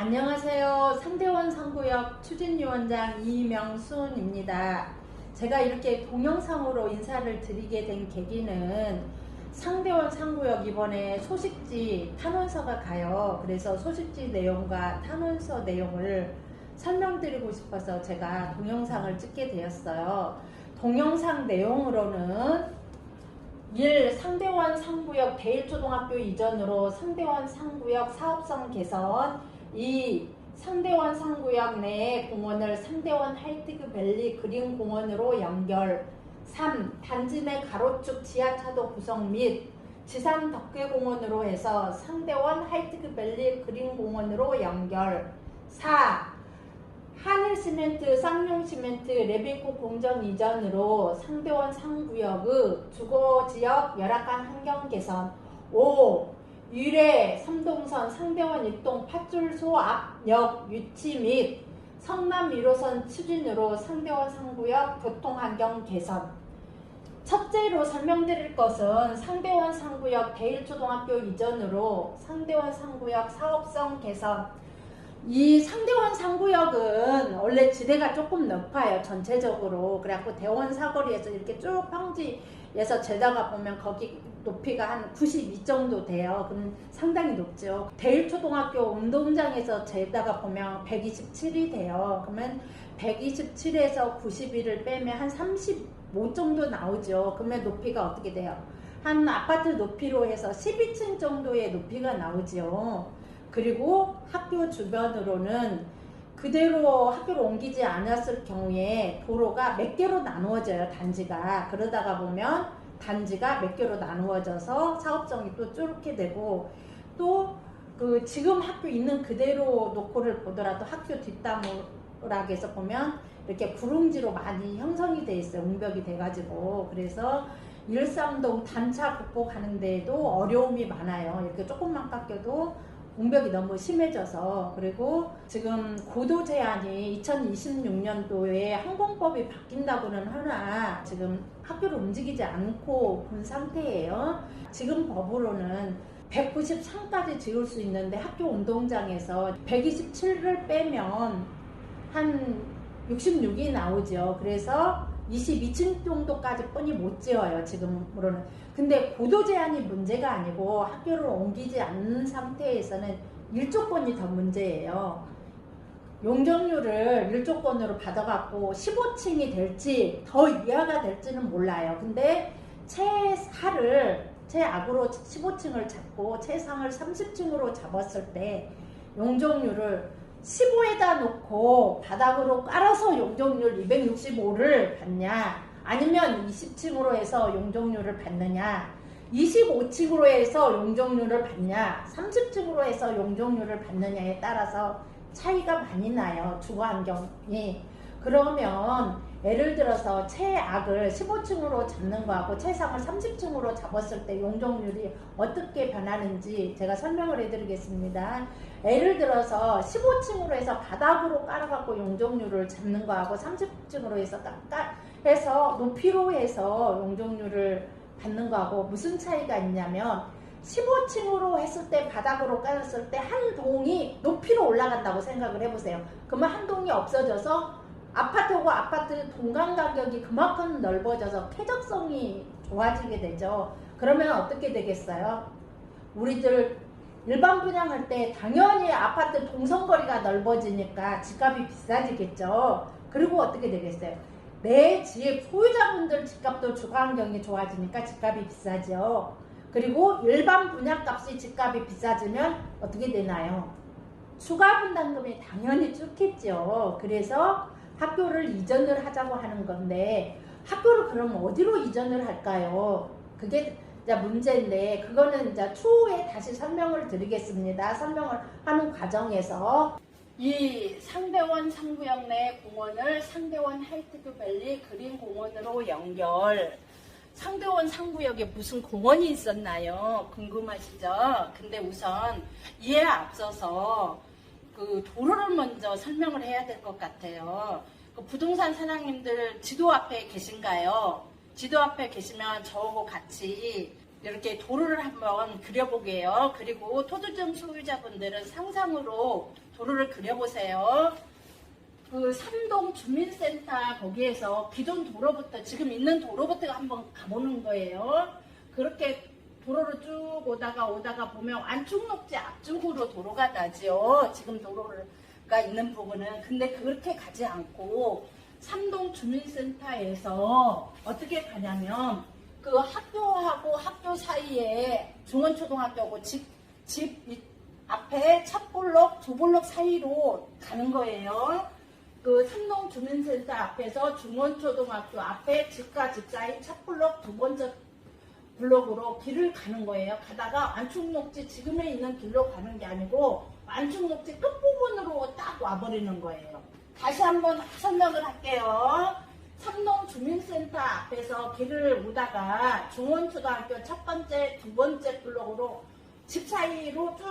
안녕하세요. 상대원 상구역 추진위원장 이명순입니다. 제가 이렇게 동영상으로 인사를 드리게 된 계기는 상대원 상구역 이번에 소식지 탄원서가 가요. 그래서 소식지 내용과 탄원서 내용을 설명드리고 싶어서 제가 동영상을 찍게 되었어요. 동영상 내용으로는 1. 상대원 상구역 대일초등학교 이전으로 상대원 상구역 사업성 개선. 2. 상대원 상구역 내의 공원을 상대원 하이트크밸리 그린공원으로 연결. 3. 단지 내 가로축 지하차도 구성 및 지산 덕계공원으로 해서 상대원 하이트크밸리 그린공원으로 연결. 4. 한일시멘트, 쌍용시멘트, 레비코 공정 이전으로 상대원 상구역의 주거지역 열악한 환경 개선. 5. 유래 삼동선 상대원 입동 팥줄소 앞역 유치 및 성남 1호선 추진으로 상대원 상구역 교통환경 개선. 첫째로 설명드릴 것은 상대원 상구역 대일초등학교 이전으로 상대원 상구역 사업성 개선. 이 상대원 상구역은 원래 지대가 조금 높아요, 전체적으로. 그래갖고 대원 사거리에서 이렇게 쭉 평지에서 재다가 보면 거기 높이가 한 92 정도 돼요. 그럼 상당히 높죠. 대일초등학교 운동장에서 재다가 보면 127이 돼요. 그러면 127에서 91을 빼면 한 35 정도 나오죠. 그러면 높이가 어떻게 돼요? 한 아파트 높이로 해서 12층 정도의 높이가 나오죠. 그리고 학교 주변으로는 그대로 학교를 옮기지 않았을 경우에 도로가 몇 개로 나누어져요, 단지가. 그러다가 보면 단지가 몇 개로 나누어져서 사업성이 또 쭈르게 되고, 또 그 지금 학교 있는 그대로 놓고를 보더라도 학교 뒷담락에서 보면 이렇게 구릉지로 많이 형성이 돼 있어요. 웅벽이 돼가지고. 그래서 일삼동 단차 극복하는 데에도 어려움이 많아요. 이렇게 조금만 깎여도 공벽이 너무 심해져서. 그리고 지금 고도 제한이 2026년도에 항공법이 바뀐다고는 하나 지금 학교를 움직이지 않고 본 상태예요. 지금 법으로는 193까지 지을 수 있는데 학교 운동장에서 127을 빼면 한 66이 나오죠. 그래서 22층 정도까지 뻔히 못 지어요, 지금으로는. 근데 고도 제한이 문제가 아니고 학교를 옮기지 않는 상태에서는 일조권이 더 문제예요. 용적률을 일조권으로 받아갖고 15층이 될지 더 이하가 될지는 몰라요. 근데 최악으로 15층을 잡고 최상을 30층으로 잡았을 때 용적률을 15에다 놓고 바닥으로 깔아서 용적률 265를 받냐, 아니면 20층으로 해서 용적률을 받느냐, 25층으로 해서 용적률을 받냐, 30층으로 해서 용적률을 받느냐에 따라서 차이가 많이 나요, 주거환경이. 그러면 예를 들어서 최악을 15층으로 잡는 거하고 최상을 30층으로 잡았을 때 용적률이 어떻게 변하는지 제가 설명을 해드리겠습니다. 예를 들어서 15층으로 해서 바닥으로 깔아갖고 용적률을 잡는 거하고 30층으로 해서 높이로 해서 용적률을 받는 거하고 무슨 차이가 있냐면, 15층으로 했을 때 바닥으로 깔았을 때 한 동이 높이로 올라간다고 생각을 해보세요. 그러면 한 동이 없어져서 아파트하고 아파트 동간 간격이 그만큼 넓어져서 쾌적성이 좋아지게 되죠. 그러면 어떻게 되겠어요? 우리들 일반 분양할 때 당연히 아파트 동선거리가 넓어지니까 집값이 비싸지겠죠. 그리고 어떻게 되겠어요? 내 집 소유자분들 집값도 주거환경이 좋아지니까 집값이 비싸죠. 그리고 일반 분양값이 집값이 비싸지면 어떻게 되나요? 추가 분담금이 당연히 줄겠죠. 그래서 학교를 이전을 하자고 하는 건데, 학교를 그럼 어디로 이전을 할까요? 그게 이제 문제인데, 그거는 이제 추후에 다시 설명을 드리겠습니다. 설명을 하는 과정에서 이 상대원 상구역 내 공원을 상대원 하이트크밸리 그린공원으로 연결. 상대원 상구역에 무슨 공원이 있었나요? 궁금하시죠? 근데 우선 이에 앞서서 그 도로를 먼저 설명을 해야 될 것 같아요. 그 부동산 사장님들 지도 앞에 계신가요? 지도 앞에 계시면 저하고 같이 이렇게 도로를 한번 그려보게요. 그리고 토지증 소유자분들은 상상으로 도로를 그려보세요. 그 삼동 주민센터 거기에서 기존 도로부터 지금 있는 도로부터 한번 가보는 거예요. 그렇게 도로를 쭉 오다가 보면 안축녹지 앞쪽으로 도로가 나죠. 지금 도로가 있는 부분은. 근데 그렇게 가지 않고 삼동 주민센터에서 어떻게 가냐면 그 학교하고 학교 사이에 중원초등학교하고 집 앞에 첫 블록, 두 블록 사이로 가는 거예요. 그 삼동 주민센터 앞에서 중원초등학교 앞에 집과 집 사이 첫 블록, 두 번째 블록으로 길을 가는 거예요. 가다가 안축녹지 지금에 있는 길로 가는 게 아니고 안축녹지 끝부분으로 딱 와버리는 거예요. 다시 한번 설명을 할게요. 삼동 주민센터 앞에서 길을 오다가 중원초등학교 첫 번째, 두 번째 블록으로 집 사이로 쭉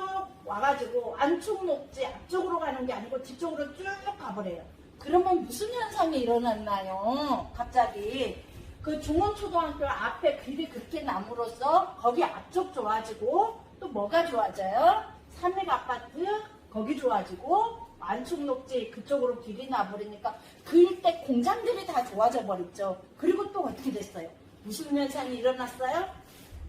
와가지고 안축녹지 앞쪽으로 가는 게 아니고 뒤쪽으로 쭉 가버려요. 그러면 무슨 현상이 일어났나요? 갑자기 그 중원초등학교 앞에 길이 그렇게 남으로써 거기 앞쪽 좋아지고 또 뭐가 좋아져요? 삼익아파트 거기 좋아지고 안축녹지 그쪽으로 길이 나버리니까 그 일대 공장들이 다 좋아져 버렸죠. 그리고 또 어떻게 됐어요? 무슨 현상이 일어났어요?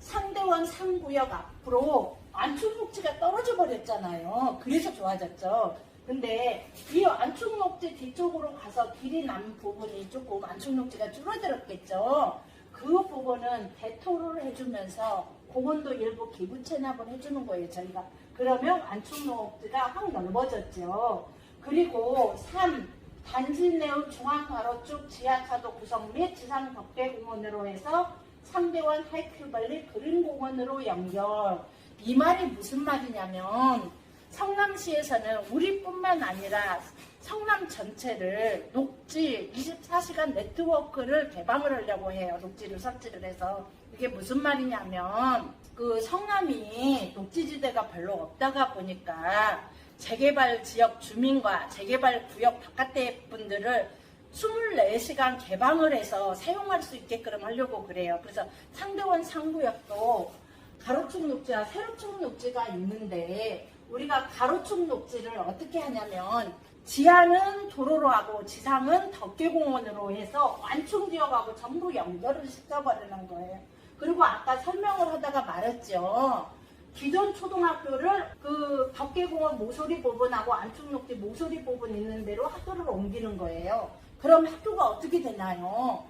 상대원 3구역 앞으로 안축녹지가 떨어져 버렸잖아요. 그래서 좋아졌죠. 근데 이 안축녹지 뒤쪽으로 가서 길이 남은 부분이 조금 안축녹지가 줄어들었겠죠. 그 부분은 대토를 해주면서 공원도 일부 기부 체납을 해주는 거예요, 저희가. 그러면 안축녹지가 확 넓어졌죠. 그리고 3. 단지 내의 중앙가로축 지하차도 구성 및 지상 덕대공원으로 해서 상대원 하이큐밸리 그린공원으로 연결. 이 말이 무슨 말이냐면 성남시에서는 우리뿐만 아니라 성남 전체를 녹지 24시간 네트워크를 개방을 하려고 해요. 녹지를 설치를 해서. 이게 무슨 말이냐면 그 성남이 녹지지대가 별로 없다가 보니까 재개발 지역 주민과 재개발 구역 바깥의 분들을 24시간 개방을 해서 사용할 수 있게끔 하려고 그래요. 그래서 상대원 상구역도 가로축 녹지와 세로축 녹지가 있는데 우리가 가로축 녹지를 어떻게 하냐면 지하는 도로로 하고 지상은 덕계공원으로 해서 완충지역하고 전부 연결을 시켜버리는 거예요. 그리고 아까 설명을 하다가 말했죠. 기존 초등학교를 그 덕계공원 모서리 부분하고 안축녹지 모서리 부분 있는 데로 학교를 옮기는 거예요. 그럼 학교가 어떻게 되나요?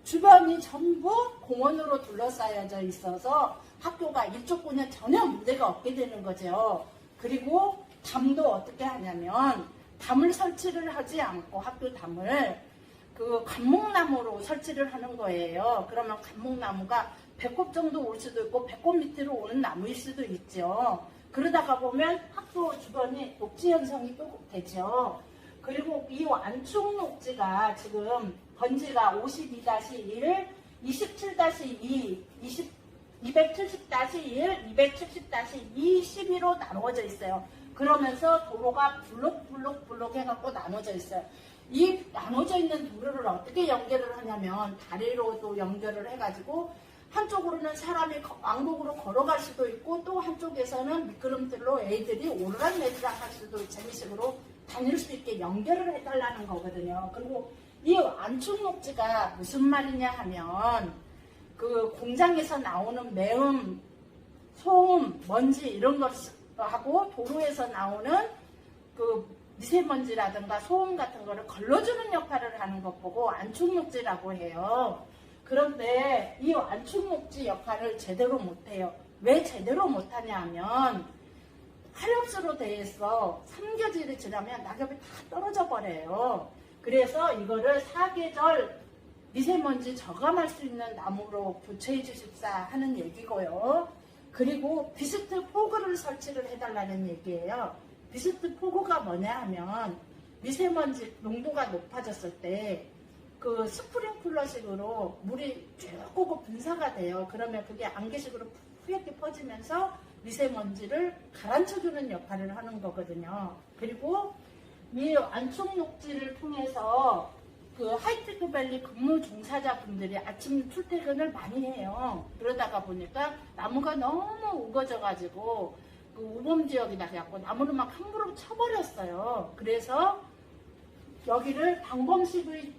주변이 전부 공원으로 둘러싸여져 있어서 학교가 이쪽군에 전혀 문제가 없게 되는 거죠. 그리고 담도 어떻게 하냐면 담을 설치를 하지 않고 학교 담을 그 감목나무로 설치를 하는 거예요. 그러면 감목나무가 배꼽 정도 올 수도 있고 배꼽 밑으로 오는 나무일 수도 있죠. 그러다가 보면 학교 주변이 녹지 현상이 또 되죠. 그리고 이 안축녹지가 지금 번지가 52-1, 27-2, 270-1, 270-2, 12로 나누어져 있어요. 그러면서 도로가 블록 해갖고 나눠져 있어요. 이 나눠져 있는 도로를 어떻게 연결을 하냐면 다리로도 연결을 해가지고 한쪽으로는 사람이 왕복으로 걸어갈 수도 있고 또 한쪽에서는 미끄럼틀로 애들이 오르락내리락 할 수도 재미식으로 다닐 수 있게 연결을 해달라는 거거든요. 그리고 이 안축녹지가 무슨 말이냐 하면 그 공장에서 나오는 매음, 소음, 먼지 이런 것하고 도로에서 나오는 그 미세먼지라든가 소음 같은 거를 걸러주는 역할을 하는 것 보고 안축녹지라고 해요. 그런데 이 안축녹지 역할을 제대로 못해요. 왜 제대로 못하냐 하면 하염수로 되어 있어. 3계절이 지나면 낙엽이 다 떨어져 버려요. 그래서 이거를 사계절 미세먼지 저감할 수 있는 나무로 교체해 주십사 하는 얘기고요. 그리고 비스트 포그를 설치를 해달라는 얘기예요. 비스트 포그가 뭐냐 하면 미세먼지 농도가 높아졌을 때 그 스프링클러식으로 물이 쭉 오고 분사가 돼요. 그러면 그게 안개식으로 푸옇게 퍼지면서 미세먼지를 가라앉혀주는 역할을 하는 거거든요. 그리고 이 안축녹지를 통해서 그 하이테크밸리 근무 종사자분들이 아침 출퇴근을 많이 해요. 그러다가 보니까 나무가 너무 우거져가지고 그 우범 지역이다 해갖고 나무를 막 함부로 쳐버렸어요. 그래서 여기를 방범식의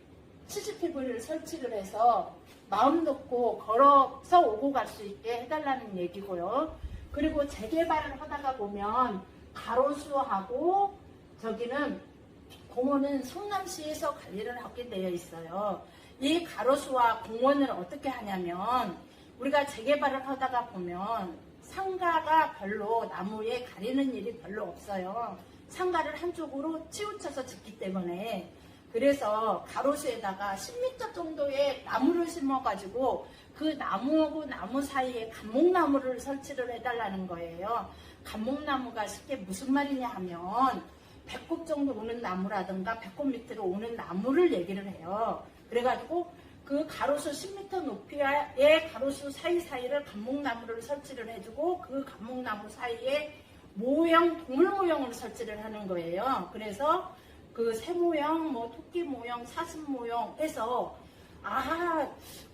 CCTV를 설치를 해서 마음 놓고 걸어서 오고 갈 수 있게 해달라는 얘기고요. 그리고 재개발을 하다가 보면 가로수하고 저기는 공원은 성남시에서 관리를 하게 되어 있어요. 이 가로수와 공원을 어떻게 하냐면 우리가 재개발을 하다가 보면 상가가 별로 나무에 가리는 일이 별로 없어요. 상가를 한쪽으로 치우쳐서 짓기 때문에 그래서 가로수에다가 10m 정도의 나무를 심어가지고 그 나무하고 나무 사이에 감목나무를 설치를 해달라는 거예요. 감목나무가 쉽게 무슨 말이냐 하면 배꼽 정도 오는 나무라든가 배꼽 밑으로 오는 나무를 얘기를 해요. 그래가지고 그 가로수 10m 높이의 가로수 사이사이를 감목나무를 설치를 해주고 그 감목나무 사이에 모형, 동물 모형으로 설치를 하는 거예요. 그래서 그 새 모형, 뭐 토끼 모형, 사슴 모형 해서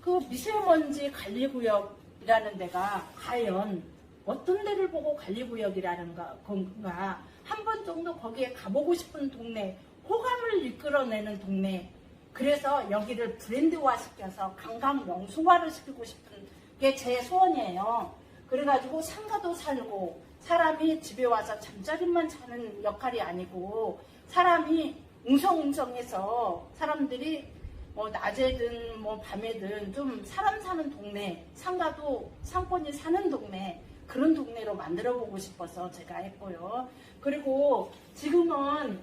그 미세먼지 관리구역이라는 데가 과연 어떤 데를 보고 관리구역이라는 건가 한 번 정도 거기에 가보고 싶은 동네, 호감을 이끌어내는 동네. 그래서 여기를 브랜드화 시켜서 관광 명소화를 시키고 싶은 게 제 소원이에요. 그래가지고 상가도 살고 사람이 집에 와서 잠자리만 자는 역할이 아니고 사람이 웅성웅성해서 사람들이 뭐 낮에든 뭐 밤에든 좀 사람 사는 동네, 상가도 상권이 사는 동네, 그런 동네로 만들어 보고 싶어서 제가 했고요. 그리고 지금은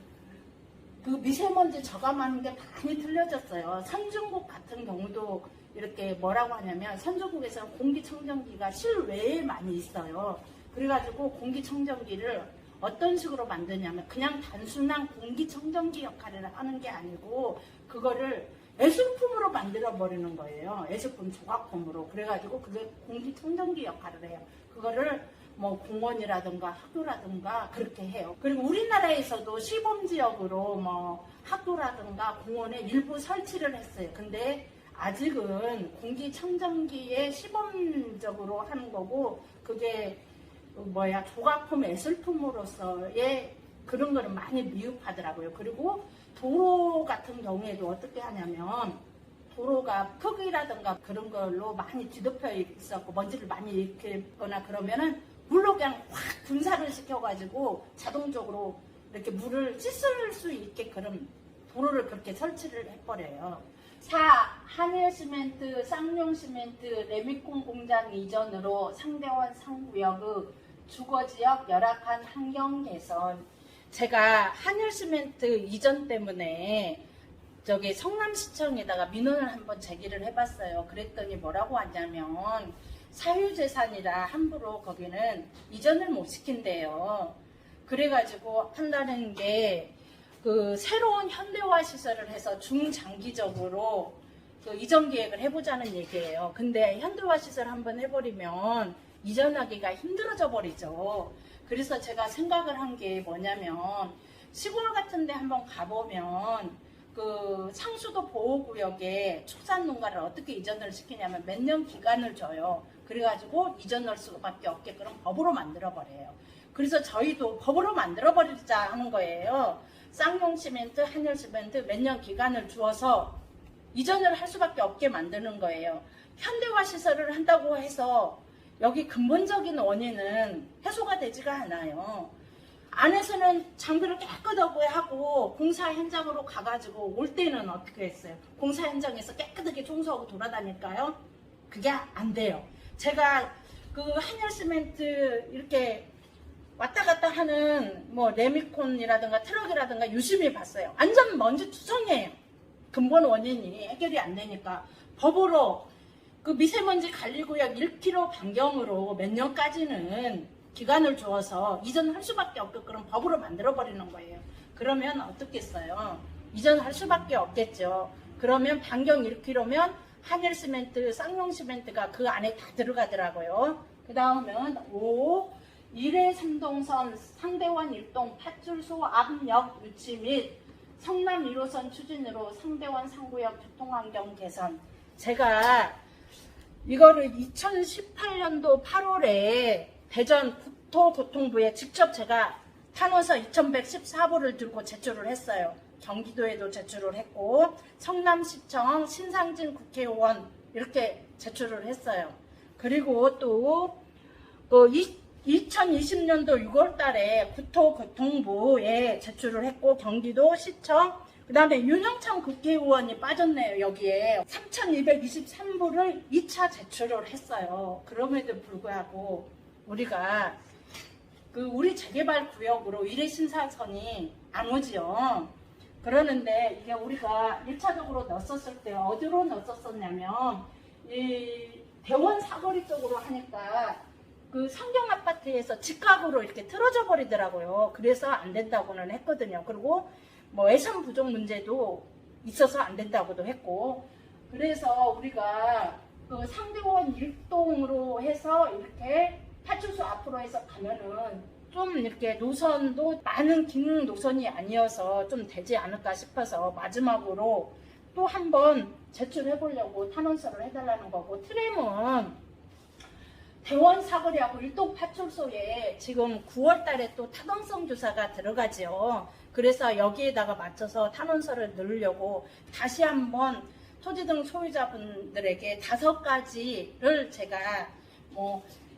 그 미세먼지 저감하는 게 많이 틀려졌어요. 선진국 같은 경우도 이렇게 뭐라고 하냐면 선진국에서는 공기청정기가 실외에 많이 있어요. 그래가지고 공기청정기를 어떤 식으로 만드냐면 그냥 단순한 공기청정기 역할을 하는 게 아니고 그거를 애술품으로 만들어 버리는 거예요. 애술품 조각품으로. 그래가지고 그게 공기청정기 역할을 해요. 그거를 뭐 공원이라든가 학교라든가 그렇게 해요. 그리고 우리나라에서도 시범지역으로 뭐 학교라든가 공원에 일부 설치를 했어요. 근데 아직은 공기청정기에 시범적으로 하는 거고 그게 조각품 애술품으로서의 그런 거는 많이 미흡하더라고요. 그리고 도로 같은 경우에도 어떻게 하냐면 도로가 크기라든가 그런 걸로 많이 뒤덮여 있었고 먼지를 많이 일으키거나 그러면은 물로 그냥 확 분사를 시켜가지고 자동적으로 이렇게 물을 씻을 수 있게 그런 도로를 그렇게 설치를 해버려요. 4. 한일시멘트, 쌍용시멘트, 레미콘 공장 이전으로 상대원 상구역의 주거지역 열악한 환경 개선. 제가 한일시멘트 이전 때문에 저기 성남시청에다가 민원을 한번 제기를 해봤어요. 그랬더니 뭐라고 하냐면 사유재산이라 함부로 거기는 이전을 못 시킨대요. 그래가지고 한다는 게 그 새로운 현대화 시설을 해서 중장기적으로 그 이전 계획을 해보자는 얘기예요. 근데 현대화 시설 한번 해버리면 이전하기가 힘들어져 버리죠. 그래서 제가 생각을 한 게 뭐냐면 시골 같은 데 한번 가보면 그 상수도 보호구역에 축산농가를 어떻게 이전을 시키냐면 몇 년 기간을 줘요. 그래가지고 이전할 수밖에 없게끔 법으로 만들어버려요. 그래서 저희도 법으로 만들어버리자 하는 거예요. 쌍용시멘트, 한일시멘트 몇 년 기간을 주어서 이전을 할 수밖에 없게 만드는 거예요. 현대화 시설을 한다고 해서 여기 근본적인 원인은 해소가 되지가 않아요. 안에서는 장비를 깨끗하게 하고 공사 현장으로 가가지고 올 때는 어떻게 했어요? 공사 현장에서 깨끗하게 청소하고 돌아다닐까요? 그게 안 돼요. 제가 그 한일시멘트 이렇게 왔다 갔다 하는 뭐 레미콘이라든가 트럭이라든가 유심히 봤어요. 완전 먼지 투성이에요. 근본 원인이 해결이 안 되니까 법으로 그 미세먼지 관리구역 1km 반경으로 몇 년까지는 기간을 주어서 이전할 수밖에 없게끔 법으로 만들어버리는 거예요. 그러면 어떻겠어요? 이전할 수밖에 없겠죠. 그러면 반경 1km면 한일시멘트, 쌍용시멘트가 그 안에 다 들어가더라고요. 그 다음은 5. 1회 3동선 상대원 일동 팥줄소 앞역 유치 및 성남 1호선 추진으로 상대원 상구역 교통환경 개선. 제가 이거를 2018년도 8월에 대전 국토교통부에 직접 제가 탄원서 2114부를 들고 제출을 했어요. 경기도에도 제출을 했고 성남시청 신상진 국회의원 이렇게 제출을 했어요. 그리고 또 2020년도 6월 달에 국토교통부에 제출을 했고 경기도 시청 그 다음에 윤영찬 국회의원이 빠졌네요. 여기에 3223부를 2차 제출을 했어요. 그럼에도 불구하고 우리가 우리 재개발 구역으로 1회 신사선이 안 오지요. 그러는데 이게 우리가 1차적으로 넣었을 때 어디로 넣었었냐면 이 대원 사거리 쪽으로 하니까 그 성경 아파트에서 직각으로 이렇게 틀어져 버리더라고요. 그래서 안 된다고는 했거든요. 그리고 뭐 예산 부족 문제도 있어서 안 된다고도 했고, 그래서 우리가 그 상대원 일동으로 해서 이렇게 파출소 앞으로 해서 가면은 좀 이렇게 노선도 많은 긴 노선이 아니어서 좀 되지 않을까 싶어서 마지막으로 또 한번 제출해 보려고 탄원서를 해달라는 거고, 트램은 대원 사거리하고 일동 파출소에 지금 9월 달에 또 타당성 조사가 들어가죠. 그래서 여기에다가 맞춰서 탄원서를 넣으려고 다시 한번 토지 등 소유자분들에게 5가지를 제가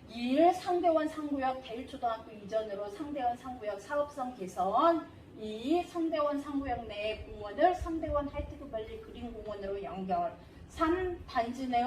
1. 상대원 상구역 대일초등학교 이전으로 상대원 상구역 사업성 개선, 2. 상대원 상구역 내 공원을 상대원 하이테크밸리 그린공원으로 연결, 3. 단지 내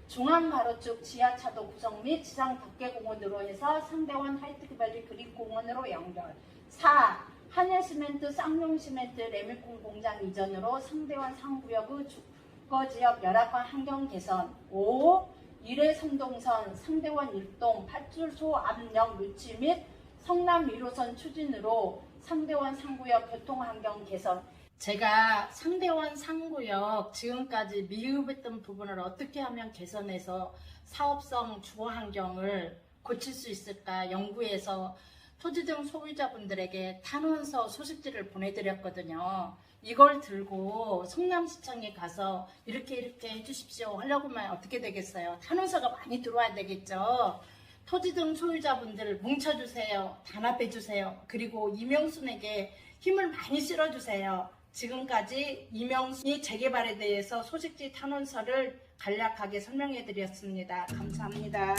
중앙가로축 지하차도 구성 및 지상 덮개공원으로 해서 상대원 하이테크밸리 그린공원으로 연결, 4. 한일시멘트 쌍용시멘트 레미콘 공장 이전으로 상대원 상구역의 주거지역 열악한 환경 개선, 5. 1회 선동선 상대원 일동 파출소 압력 유치 및 성남 1호선 추진으로 상대원 상구역 교통환경 개선. 제가 상대원 상구역 지금까지 미흡했던 부분을 어떻게 하면 개선해서 사업성 주거환경을 고칠 수 있을까 연구해서 토지 등 소유자분들에게 탄원서 소식지를 보내드렸거든요. 이걸 들고 성남시청에 가서 이렇게 해주십시오 하려고만 어떻게 되겠어요. 탄원서가 많이 들어와야 되겠죠. 토지 등 소유자분들을 뭉쳐주세요. 단합해주세요. 그리고 이명순에게 힘을 많이 실어주세요. 지금까지 이명순이 재개발에 대해서 소식지 탄원서를 간략하게 설명해 드렸습니다. 감사합니다.